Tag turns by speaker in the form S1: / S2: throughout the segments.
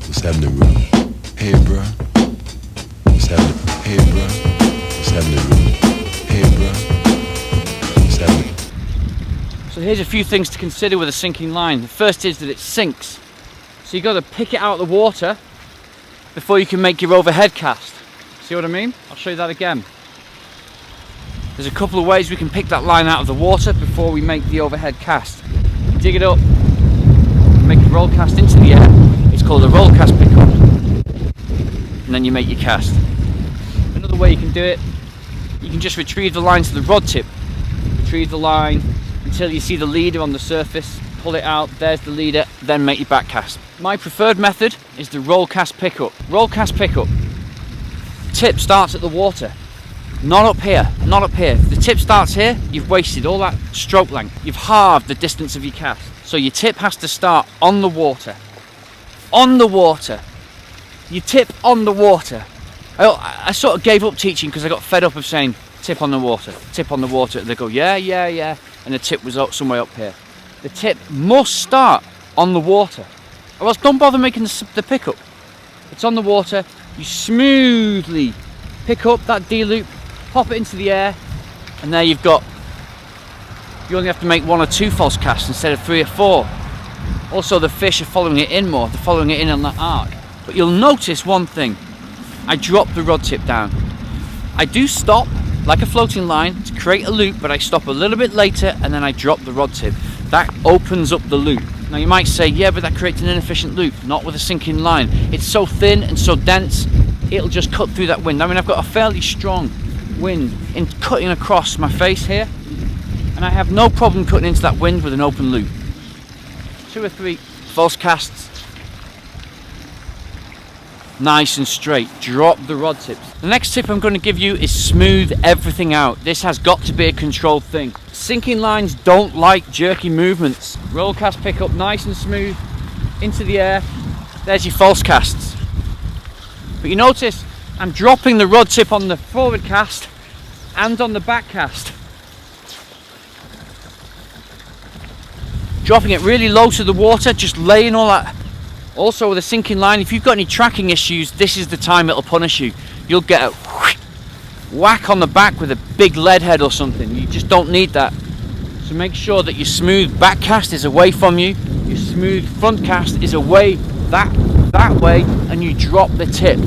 S1: What's happening, bro? Hey, bro. What's happening? Hey, bro. What's happening, bro? Hey, bro. What's happening?
S2: So here's a few things to consider with a sinking line. The first is that it sinks. So you've got to pick it out of the water before you can make your overhead cast. See what I mean? I'll show you that again. There's a couple of ways we can pick that line out of the water before we make the overhead cast. You dig it up, make a roll cast into the air. It's called a roll cast pickup. And then you make your cast. Another way you can do it, you can just retrieve the line to the rod tip. Retrieve the line until you see the leader on the surface, pull it out, there's the leader, then make your back cast. My preferred method is the roll cast pickup. Roll cast pickup. Tip starts at the water. Not up here, not up here. If the tip starts here, you've wasted all that stroke length. You've halved the distance of your cast. So your tip has to start on the water. On the water. You tip on the water. I sort of gave up teaching because I got fed up of saying tip on the water, tip on the water. They go, yeah, yeah, yeah. And the tip was somewhere up here. The tip must start on the water. Or else don't bother making the pickup. It's on the water. You smoothly pick up that D-loop, pop it into the air, and there you've got, you only have to make 1 or 2 false casts instead of 3 or 4. Also the fish are following it in more, they're following it in on that arc. But you'll notice one thing, I drop the rod tip down. I do stop, like a floating line, to create a loop, but I stop a little bit later and then I drop the rod tip. That opens up the loop. Now you might say, yeah, but that creates an inefficient loop. Not with a sinking line. It's so thin and so dense, it'll just cut through that wind. I mean, I've got a fairly strong wind in cutting across my face here, and I have no problem cutting into that wind with an open loop. 2 or 3 false casts, nice and straight. Drop the rod tips. The next tip I'm going to give you is smooth everything out. This has got to be a controlled thing. Sinking lines don't like jerky movements. Roll cast pickup, nice and smooth into the air. There's your false casts. But you notice I'm dropping the rod tip on the forward cast and on the back cast. Dropping it really low to the water, just laying all that. Also with a sinking line, if you've got any tracking issues, this is the time it'll punish you. You'll get a whack on the back with a big lead head or something. You just don't need that. So make sure that your smooth back cast is away from you, your smooth front cast is away that way, and you drop the tip.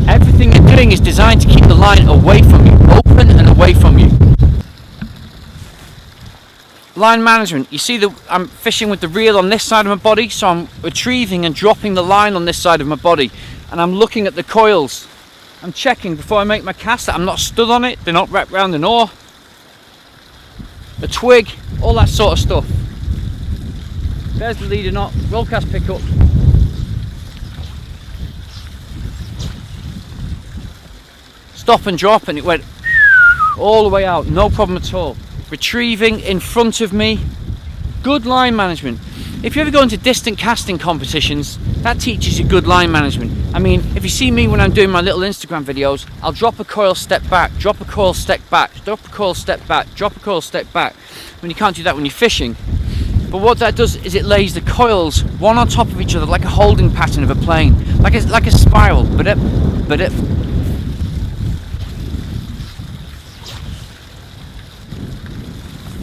S2: Everything you're doing is designed to keep the line away from you, open and away from you. Line management, you see I'm fishing with the reel on this side of my body, so I'm retrieving and dropping the line on this side of my body, and I'm looking at the coils. I'm checking before I make my cast that I'm not stood on it, they're not wrapped round an oar, a twig, all that sort of stuff. There's the leader knot, roll cast pickup. Stop and drop, and it went all the way out, no problem at all. Retrieving in front of me, good line management. If you ever go into distant casting competitions, that teaches you good line management. I mean, if you see me when I'm doing my little Instagram videos, I'll drop a coil, step back, drop a coil, step back, drop a coil, step back, drop a coil, step back. I mean, you can't do that when you're fishing. But what that does is it lays the coils one on top of each other like a holding pattern of a plane, like a spiral.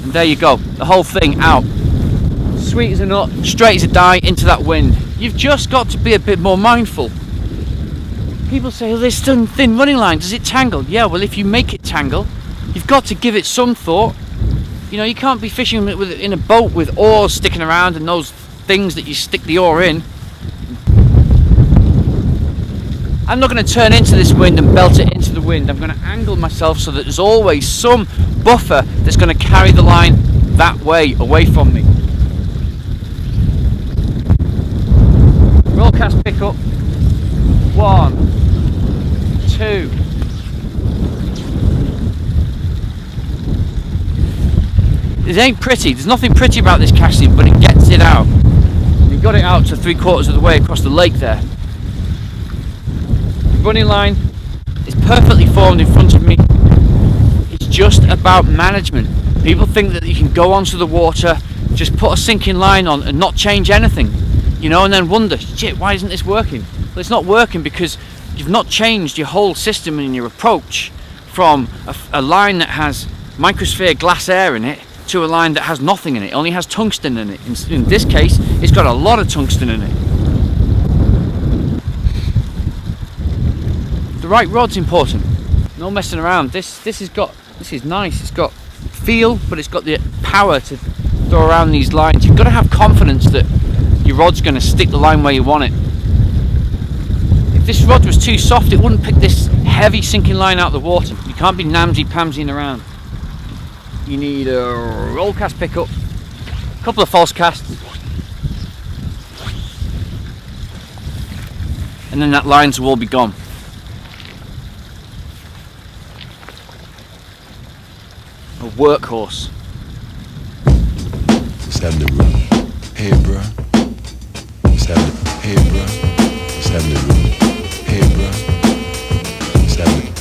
S2: And there you go, the whole thing out. Sweet as a nut, straight as a die into that wind. You've just got to be a bit more mindful. People say, oh, there's thin running line, does it tangle? Yeah, well, if you make it tangle, you've got to give it some thought. You know, you can't be fishing in a boat with oars sticking around and those things that you stick the oar in. I'm not going to turn into this wind and belt it into the wind. I'm going to angle myself so that there's always some buffer that's going to carry the line that way, away from me. Roll cast pickup. 1, 2. It ain't pretty. There's nothing pretty about this casting, but it gets it out. You've got it out to 3/4 of the way across the lake there. The running line is perfectly formed in front of me. It's just about management. People think that you can go onto the water, just put a sinking line on and not change anything. you know, and then wonder, shit, why isn't this working? Well, it's not working because you've not changed your whole system and your approach from a line that has microsphere glass air in it to a line that has nothing in it. It only has tungsten in it. In this case, it's got a lot of tungsten in it. The right rod's important. No messing around. This is nice. It's got feel, but it's got the power to throw around these lines. You've got to have confidence that your rod's going to stick the line where you want it. If this rod was too soft, it wouldn't pick this heavy sinking line out of the water. You can't be namsy-pamsying around. You need a roll cast pickup, a couple of false casts, and then that lines will all be gone. A workhorse.
S1: What's happening, bro? Hey, bro.